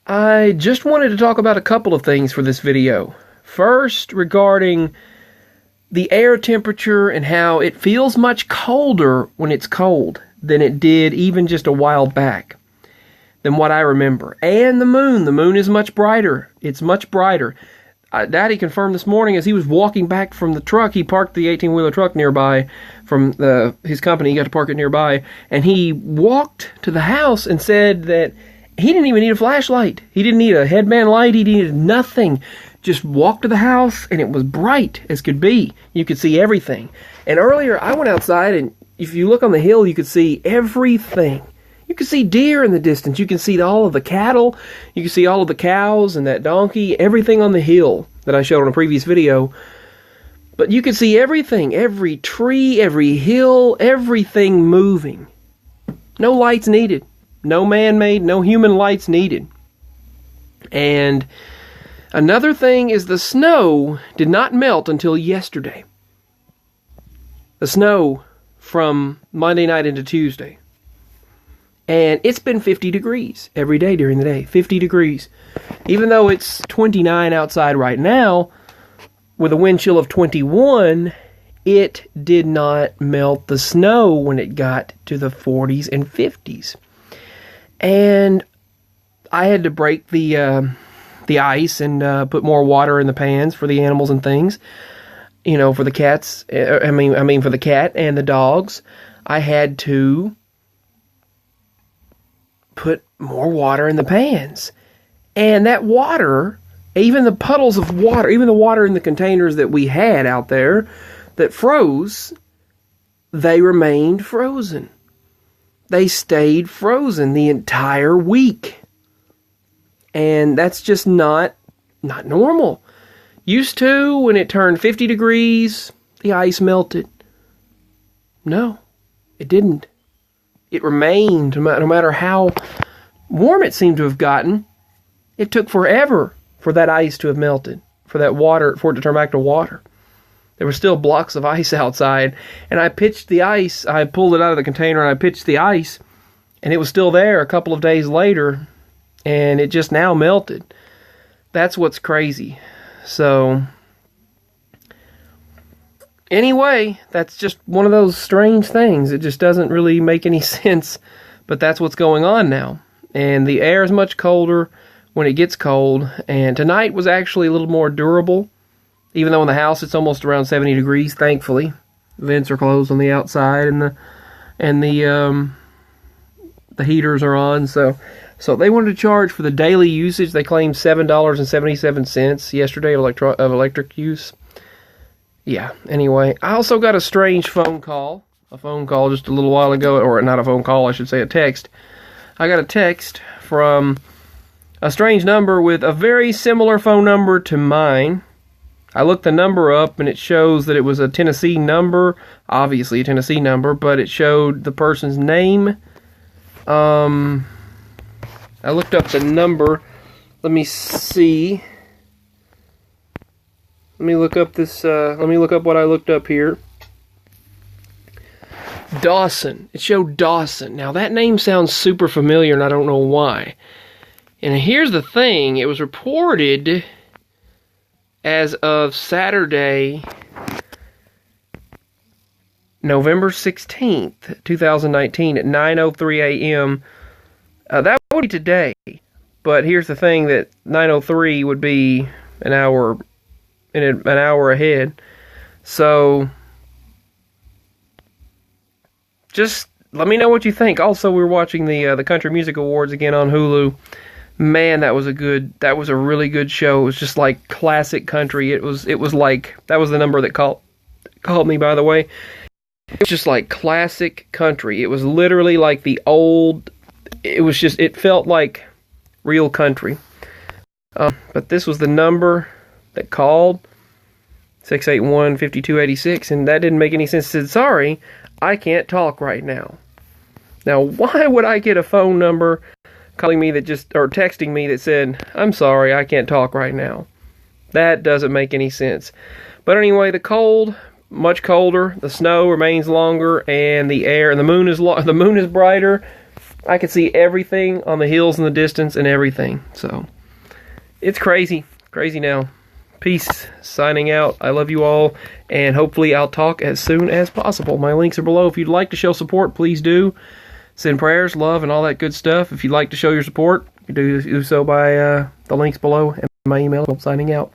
I just wanted to talk about a couple of things for this video. First, regarding the air temperature and how it feels much colder when it's cold than it did even just a while back, than what I remember. And the moon. The moon is much brighter. It's much brighter. Daddy confirmed this morning as he was walking back from the truck. He parked the 18-wheeler truck nearby from his company. He got to park it nearby. And he walked to the house and said that he didn't even need a flashlight. He didn't need a headband light. He needed nothing. Just walked to the house and it was bright as could be. You could see everything. And earlier I went outside, and if you look on the hill, you could see everything. You can see deer in the distance. You can see all of the cattle. You can see all of the cows and that donkey. Everything on the hill that I showed on a previous video. But you can see everything. Every tree, every hill, everything moving. No lights needed. No man-made, no human lights needed. And another thing is the snow did not melt until yesterday. The snow from Monday night into Tuesday. And it's been 50 degrees every day during the day. 50 degrees. Even though it's 29 outside right now, with a wind chill of 21, it did not melt the snow when it got to the 40s and 50s. And I had to break the ice and put more water in the pans for the animals and things. You know, for the cats. I mean for the cat and the dogs. I had to put more water in the pans. And that water, even the puddles of water, even the water in the containers that we had out there that froze, they remained frozen. They stayed frozen the entire week. And that's just not normal. Used to, when it turned 50 degrees, the ice melted. No, it didn't. It remained, no matter how warm it seemed to have gotten. It took forever for that ice to have melted, for that water, for it to turn back to water. There were still blocks of ice outside, and I pitched the ice. I pulled it out of the container and I pitched the ice, and it was still there a couple of days later, and it just now melted. That's what's crazy. So, anyway, that's just one of those strange things. It just doesn't really make any sense, but that's what's going on now. And the air is much colder when it gets cold, and tonight was actually a little more durable, even though in the house it's almost around 70 degrees, thankfully. Vents are closed on the outside, and the heaters are on, so they wanted to charge for the daily usage. They claimed $7.77 yesterday of electric use. Yeah, anyway, I also got a strange phone call. A phone call just a little while ago, or not a phone call, I should say a text. I got a text from a strange number with a very similar phone number to mine. I looked the number up, and it shows that it was a Tennessee number. Obviously a Tennessee number, but it showed the person's name. I looked up the number. Let me see. Let me look up this, let me look up what I looked up here. Dawson. It showed Dawson. Now that name sounds super familiar, and I don't know why. And here's the thing. It was reported as of Saturday, November 16th, 2019 at 9:03 a.m. That would be today. But here's the thing, that 9:03 would be an hour ahead. So just let me know what you think. Also, we're watching the Country Music Awards again on Hulu. Man, that was a really good show. It was just like classic country. It was like, that was the number that called me, by the way. It was just like classic country. It was literally like the old, it felt like real country. But this was the number that called, 681-5286, and that didn't make any sense. It said, sorry, I can't talk right now. Now, why would I get a phone number calling me or texting me that said, I'm sorry, I can't talk right now? That doesn't make any sense. But anyway, the cold, much colder, the snow remains longer, and the moon is brighter. I can see everything on the hills in the distance and everything. So it's crazy. Crazy now. Peace. Signing out. I love you all, and hopefully I'll talk as soon as possible. My links are below. If you'd like to show support, please do. Send prayers, love, and all that good stuff. If you'd like to show your support, you do so by the links below and my email. Signing out.